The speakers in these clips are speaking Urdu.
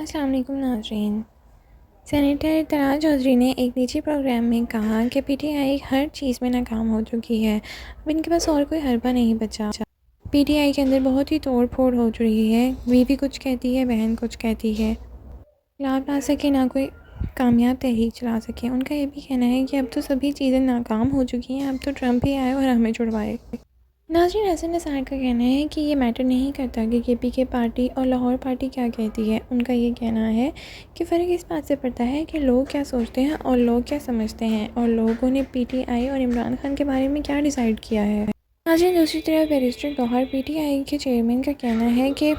السلام علیکم ناظرین۔ سینیٹر طلال چودھری نے ایک نجی پروگرام میں کہا کہ پی ٹی آئی ہر چیز میں ناکام ہو چکی ہے، اب ان کے پاس اور کوئی حربہ نہیں بچا۔ پی ٹی آئی کے اندر بہت ہی توڑ پھوڑ ہو چکی ہے، بیوی کچھ کہتی ہے، بہن کچھ کہتی ہے، انقلاب لا سکے نہ کوئی کامیاب تحریک چلا سکے۔ ان کا یہ بھی کہنا ہے کہ اب تو سبھی چیزیں ناکام ہو چکی ہیں، اب تو ٹرمپ ہی آئے اور ہمیں چھڑوائے۔ ناظرین، حسن نثار کا کہنا ہے کہ یہ میٹر نہیں کرتا کہ کے پی کے پارٹی اور لاہور پارٹی کیا کہتی ہے۔ ان کا یہ کہنا ہے کہ فرق اس بات سے پڑتا ہے کہ لوگ کیا سوچتے ہیں اور لوگ کیا سمجھتے ہیں، اور لوگوں نے پی ٹی آئی اور عمران خان کے بارے میں کیا ڈیسائیڈ کیا ہے۔ ناظرین، دوسری طرف barrister Gauhar P T I کے چیئرمین کا کہنا ہے کہ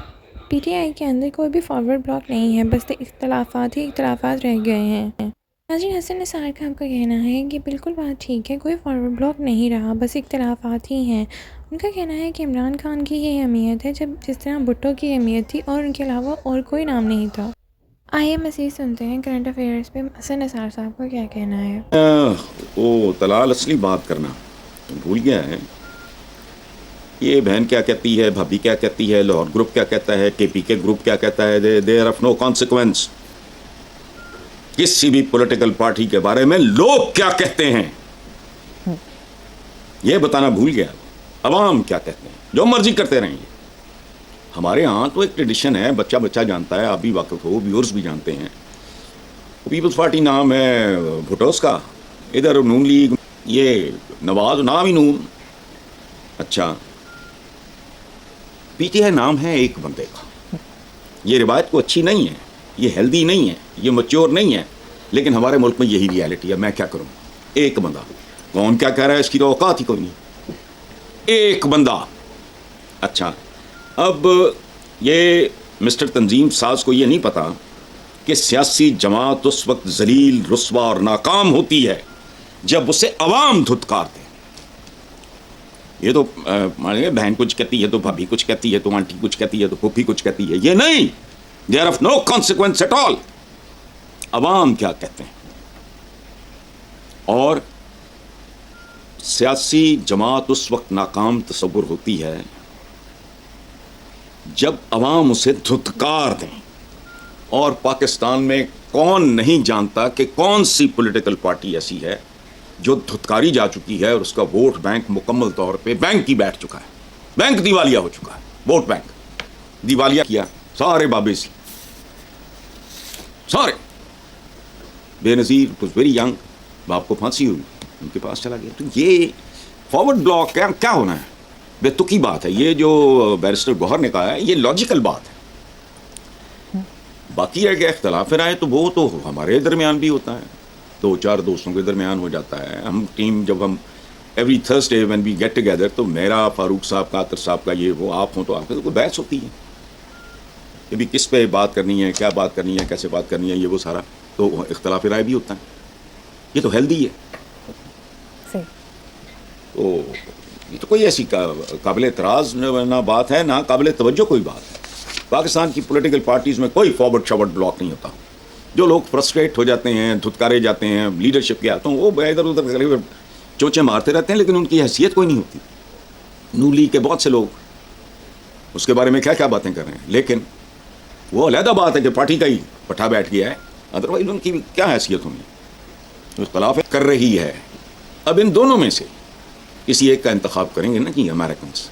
پی ٹی آئی کے اندر کوئی بھی فارورڈ بلاک نہیں ہے، بس اختلافات ہی اختلافات رہ گئے ہیں۔ ناظرین، حسن نثار کا آپ کا کہنا ہے کہ بالکل بات ٹھیک ہے، کوئی فارورڈ بلاک نہیں رہا، بس اختلافات ہی ہیں۔ ان کا کہنا ہے کہ عمران خان کی یہ اہمیت ہے جس طرح بھٹو کی اہمیت تھی اور ان کے علاوہ اور کوئی نام نہیں تھا۔ آئیے مزید سنتے ہیں کرنٹ افیئرز پہ حسن نثار صاحب کا کیا کہنا ہے۔ وہ طلال اصلی بات کرنا بھول گیا ہے۔ یہ بہن کیا کہتی ہے، بھابھی کیا کہتی ہے، لاہور گروپ کیا کہتا ہے، کے پی کے گروپ کیا کہتا ہے، they are of no consequence. کسی بھی پولیٹیکل پارٹی کے بارے میں لوگ کیا کہتے ہیں یہ بتانا بھول گیا۔ عوام کیا کہتے ہیں، جو مرضی کرتے رہیں گے۔ ہمارے ہاں تو ایک ٹریڈیشن ہے، بچہ بچہ جانتا ہے، آپ بھی واقف ہو، ویورز بھی جانتے ہیں۔ پیپلز پارٹی نام ہے بھٹوس کا، ادھر نون لیگ، یہ نواز نام ہی نون۔ اچھا، پی ٹی آئی نام ہے ایک بندے کا۔ یہ روایت کو اچھی نہیں ہے، یہ ہیلدی نہیں ہے، یہ میچور نہیں ہے، لیکن ہمارے ملک میں یہی ریالٹی ہے۔ میں کیا کروں، ایک بندہ، کون کیا کہہ رہا ہے اس کی تو اوقات ہی کوئی نہیں، ایک بندہ۔ اچھا، اب یہ مسٹر تنظیم ساز کو یہ نہیں پتا کہ سیاسی جماعت اس وقت ذلیل، رسوا اور ناکام ہوتی ہے جب اسے عوام دھتکار دے۔ یہ تو بہن کچھ کہتی ہے تو بھابھی کچھ کہتی ہے تو آنٹی کچھ کہتی ہے تو پھوپھی کچھ کہتی ہے، یہ نہیں، they are of no consequence at all. عوام کیا کہتے ہیں، اور سیاسی جماعت اس وقت ناکام تصور ہوتی ہے جب عوام اسے دھتکار دیں۔ اور پاکستان میں کون نہیں جانتا کہ کون سی پولیٹیکل پارٹی ایسی ہے جو دھتکاری جا چکی ہے اور اس کا ووٹ بینک مکمل طور پہ بینک ہی بیٹھ چکا ہے، بینک دیوالیہ ہو چکا ہے، ووٹ بینک دیوالیہ کیا، سارے بابے سی، سارے بے نظیر، واز ویری ینگ، باپ کو پھانسی ہوئی، ان کے پاس چلا گیا۔ تو یہ فارورڈ بلاک کیا ہونا ہے، بے تکی بات ہے۔ یہ جو بیرسٹر گوہر نے کہا ہے یہ لاجیکل بات ہے۔ باقی ہے کہ اختلاف رائے تو وہ تو ہمارے درمیان بھی ہوتا ہے، دو چار دوستوں کے درمیان ہو جاتا ہے۔ ہم ٹیم جب ہم every Thursday when we get together, تو میرا، فاروق صاحب کا، عاطر صاحب کا، یہ وہ، آپ ہوں تو آپ کا، تو کوئی بحث ہوتی ہے کہ بھی کس پہ بات کرنی ہے، کیا بات کرنی ہے، کیسے بات کرنی ہے، یہ وہ سارا تو اختلاف رائے بھی ہوتا ہے۔ یہ تو ہیلدی ہے، تو یہ تو کوئی ایسی قابل اعتراض نہ بات ہے، نہ قابل توجہ کوئی بات ہے۔ پاکستان کی پولیٹیکل پارٹیز میں کوئی فارورڈ شارورڈ بلاک نہیں ہوتا۔ جو لوگ فرسٹریٹ ہو جاتے ہیں، دھتکارے جاتے ہیں لیڈرشپ کے ہاتھوں، وہ ادھر ادھر چوچے مارتے رہتے ہیں، لیکن ان کی حیثیت کوئی نہیں ہوتی۔ نون لیگ کے بہت سے لوگ اس کے بارے میں کیا کیا باتیں کر رہے ہیں، لیکن وہ علیحدہ بات ہے کہ پارٹی کا ہی پٹھا بیٹھ گیا ہے، ادروائز ان کی کیا حیثیت ہونی، اختلاف کر رہی ہے۔ اب ان دونوں میں سے کسی ایک کا انتخاب کریں گے نا کہ امریکنس،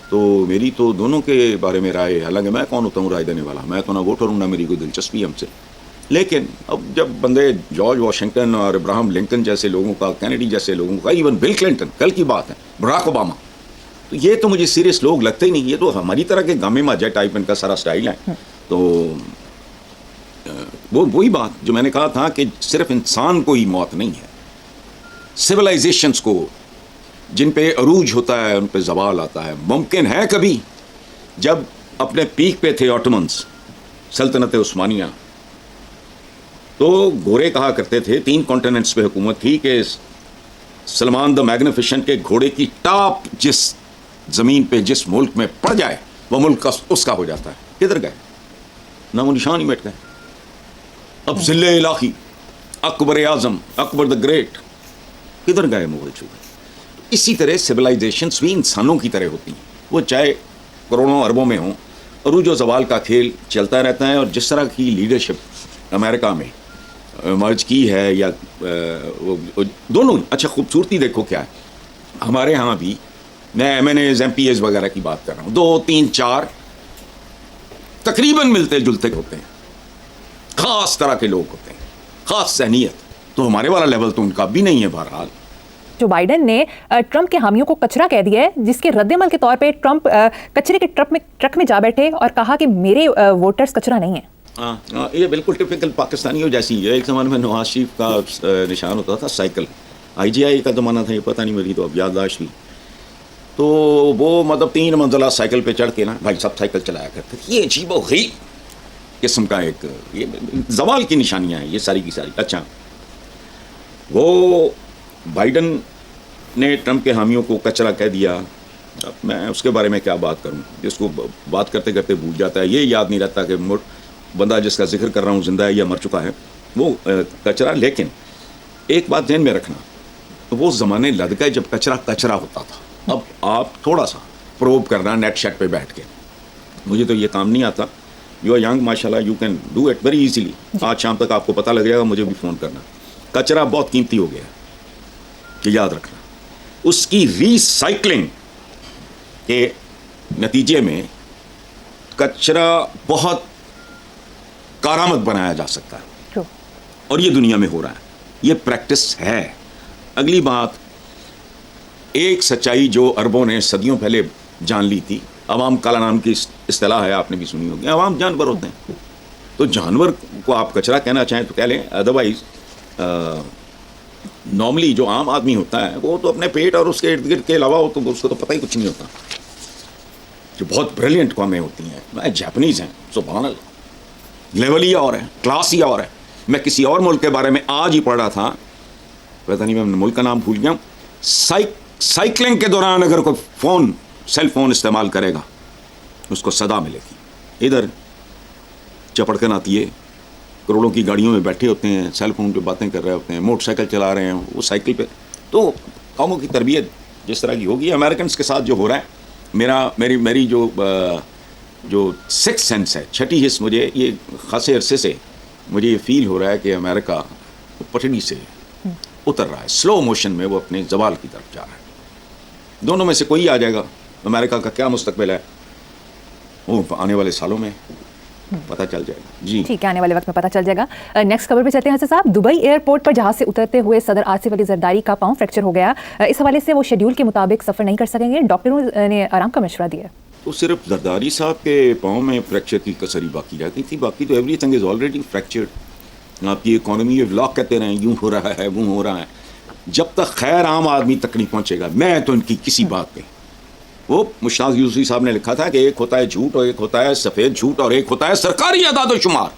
تو میری تو دونوں کے بارے میں رائے، حالانکہ میں کون ہوتا ہوں رائے دینے والا، میں تو نہ ووٹر ہوں، نہ میری کوئی دلچسپی ہم سے، لیکن اب جب بندے جارج واشنگٹن اور ابراہم لنکن جیسے لوگوں کا، کینیڈی جیسے لوگوں کا، ایون بل کلنٹن، کل کی بات ہے، براک اوباما، تو یہ تو مجھے سیریس لوگ لگتے ہی نہیں۔ یہ تو ہماری طرح کے گامے ماجے ٹائپ ان کا سارا سٹائل ہے۔ تو وہی بات جو میں نے کہا تھا کہ صرف انسان کو ہی موت نہیں ہے، سویلائزیشنز کو جن پہ عروج ہوتا ہے ان پہ زوال آتا ہے۔ ممکن ہے کبھی جب اپنے پیک پہ تھے آٹومنز، سلطنت عثمانیہ، تو گورے کہا کرتے تھے، 3 کانٹیننٹس پہ حکومت تھی، کہ سلمان دا میگنیفیشنٹ کے گھوڑے کی ٹاپ جس زمین پہ جس ملک میں پڑ جائے وہ ملک اس کا ہو جاتا ہے۔ کدھر گئے، نام و نشان ہی مٹ گئے۔ اب ذل الہی، اکبر اعظم، اکبر دا گریٹ، کدھر گئے مغل چوہے۔ اسی طرح سویلائزیشنز بھی انسانوں کی طرح ہوتی ہیں، وہ چاہے کروڑوں اربوں میں ہوں، عروج و زوال کا کھیل چلتا رہتا ہے. اور جس طرح کی لیڈرشپ امریکہ میں مرج کی ہے یا دونوں, اچھا خوبصورتی دیکھو کیا ہے ہمارے ہاں بھی. میں MNAs MPAs وغیرہ کی بات کر رہا ہوں, 2 3 4 تقریباً ملتے جلتے ہوتے ہیں, خاص طرح کے لوگ ہوتے ہیں, خاص ذہنیت. تو ہمارے والا لیول تو ان کا بھی نہیں ہے. بہرحال جو بائیڈن نے ٹرمپ کے حامیوں کو کچرا کہہ دیا ہے, جس کے رد عمل کے طور پہ ٹرمپ کچرے کے ٹرک میں جا بیٹھے اور کہا کہ میرے ووٹرز کچرا نہیں ہیں. یہ بالکل ٹپکل پاکستانیوں جیسی ہے. ایک زمانے میں نواز شریف کا نشان ہوتا تھا سائیکل, آئی جی آئی کا زمانہ تھا, یہ پتہ نہیں میری تو اب یادداشت نہیں. تو وہ مطلب 3 منزلہ سائیکل پہ چڑھ کے نا بھائی سب سائیکل چلایا کرتے. یہ عجیب و غریب قسم کا ایک یہ زوال کی نشانیاں ہیں یہ ساری کی ساری. اچھا, وہ بائیڈن نے ٹرمپ کے حامیوں کو کچرا کہہ دیا. اب میں اس کے بارے میں کیا بات کروں, جس کو بات کرتے کرتے بھول جاتا ہے. یہ یاد نہیں رہتا کہ بندہ جس کا ذکر کر رہا ہوں زندہ ہے یا مر چکا ہے, وہ کچرا. لیکن ایک بات ذہن میں رکھنا, وہ زمانے لد گئے جب کچرا کچرا ہوتا تھا. اب آپ تھوڑا سا پروب کرنا نیٹ شیٹ پہ بیٹھ کے. مجھے تو یہ کام نہیں آتا. یو آر ینگ ماشاء اللہ, you can do it very easily. آج شام تک آپ کو پتہ لگ جائے گا, مجھے بھی فون کرنا. کچرا بہت قیمتی ہو گیا کہ یاد رکھنا. اس کی ری سائیکلنگ کے نتیجے میں کچرا بہت کارآمد بنایا جا سکتا ہے, اور یہ دنیا میں ہو رہا ہے. یہ پریکٹس ہے. اگلی بات, ایک سچائی جو عربوں نے صدیوں پہلے جان لی تھی. عوام کالا نام کی اصطلاح ہے, آپ نے بھی سنی ہوگی. عوام جانور ہوتے ہیں, تو جانور کو آپ کچرا کہنا چاہیں تو کہہ لیں. ادروائز نارملی جو عام آدمی ہوتا ہے وہ تو اپنے پیٹ اور اس کے ارد گرد کے علاوہ تو اس کو تو پتہ ہی کچھ نہیں ہوتا. جو بہت بریلینٹ قومیں ہوتی ہیں, جاپنیز ہیں, سبحان اللہ, لیول ہی اور ہے, کلاس ہی اور ہے. میں کسی اور ملک کے بارے میں آج ہی پڑھ رہا تھا, پتہ نہیں میں ملک کا نام بھول گیا. سائیکلنگ کے دوران اگر کوئی سیل فون استعمال کرے گا اس کو سزا ملے گی. ادھر چپڑکن آتی ہے, کروڑوں کی گاڑیوں میں بیٹھے ہوتے ہیں, سیل فون پہ باتیں کر رہے ہوتے ہیں, موٹر سائیکل چلا رہے ہیں, وہ سائیکل پہ. تو قوموں کی تربیت جس طرح کی ہوگی, امریکنس کے ساتھ جو ہو رہا ہے, میری جو سکس سینس ہے, چھٹی حص, مجھے یہ خاصے عرصے سے مجھے یہ فیل ہو رہا ہے کہ امریکہ پٹڑی سے اتر رہا ہے. سلو موشن میں وہ اپنے زوال کی طرف جا رہا ہے. دونوں میں سے کوئی آ جائے گا. امریکہ کا کیا مستقبل ہے وہ آنے والے سالوں میں پتہ چل جائے گا. جی ٹھیک ہے, آنے والے وقت میں پتہ چل جائے گا. نیکسٹ خبر پہ چلتے ہیں حسن صاحب. دبئی ایئرپورٹ پر جہاز سے اترتے ہوئے صدر آصف علی زرداری کا پاؤں فریکچر ہو گیا. اس حوالے سے وہ شیڈول کے مطابق سفر نہیں کر سکیں گے. ڈاکٹروں نے آرام کا مشورہ دیا. تو صرف زرداری صاحب کے پاؤں میں فریکچر کی کسر ہی باقی رہ گئی تھی. باقی تو every thing is already fractured. آپ کی اکانومی ولاگ کہتے رہیں یوں ہو رہا ہے وہ ہو رہا ہے. جب تک خیر عام آدمی تک نہیں پہنچے گا, میں تو ان کی کسی بات پہ, وہ مشتاق یوسفی صاحب نے لکھا تھا کہ ایک ہوتا ہے جھوٹ اور ایک ہوتا ہے سفید جھوٹ اور ایک ہوتا ہے سرکاری اعداد و شمار.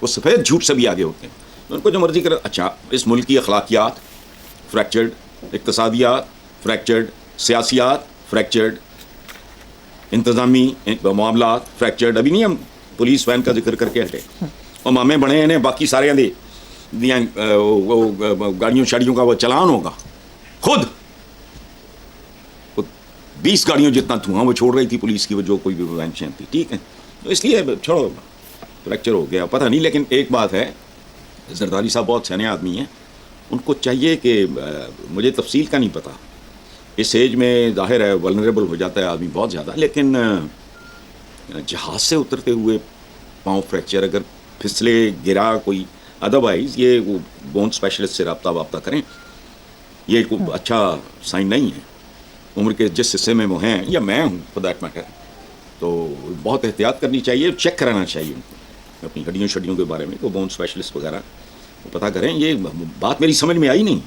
وہ سفید جھوٹ سے بھی آگے ہوتے ہیں. ان کو جو مرضی کرے. اچھا, اس ملک کی اخلاقیات فریکچرڈ, اقتصادیات فریکچرڈ, سیاسیات فریکچرڈ, انتظامی معاملات فریکچرڈ. ابھی نہیں ہم پولیس وین کا ذکر کر کے ہٹے, اور مامے بڑے ہیں باقی سارے گاڑیوں شاڑیوں کا وہ چلان ہوگا. خود 20 گاڑیوں جتنا دھواں وہ چھوڑ رہی تھی پولیس کی, وہ جو کوئی بھی وینشن تھی. ٹھیک ہے, تو اس لیے چھوڑو, فریکچر ہو گیا, پتہ نہیں. لیکن ایک بات ہے, زرداری صاحب بہت سیانے آدمی ہیں, ان کو چاہیے کہ, مجھے تفصیل کا نہیں پتہ, اس ایج میں ظاہر ہے ولنریبل ہو جاتا ہے آدمی بہت زیادہ, لیکن جہاز سے اترتے ہوئے پاؤں فریکچر, اگر پھسلے گرا کوئی, ادروائز یہ بون اسپیشلسٹ سے رابطہ کریں. یہ کوئی اچھا سائن نہیں ہے. عمر کے جس حصے میں وہ ہیں, یا میں ہوں فور دیٹ میٹر, تو بہت احتیاط کرنی چاہیے, چیک کرانا چاہیے ان کو اپنی ہڈیوں شڈیوں کے بارے میں. تو بون اسپیشلسٹ وغیرہ پتہ کریں. یہ بات میری سمجھ میں آئی نہیں.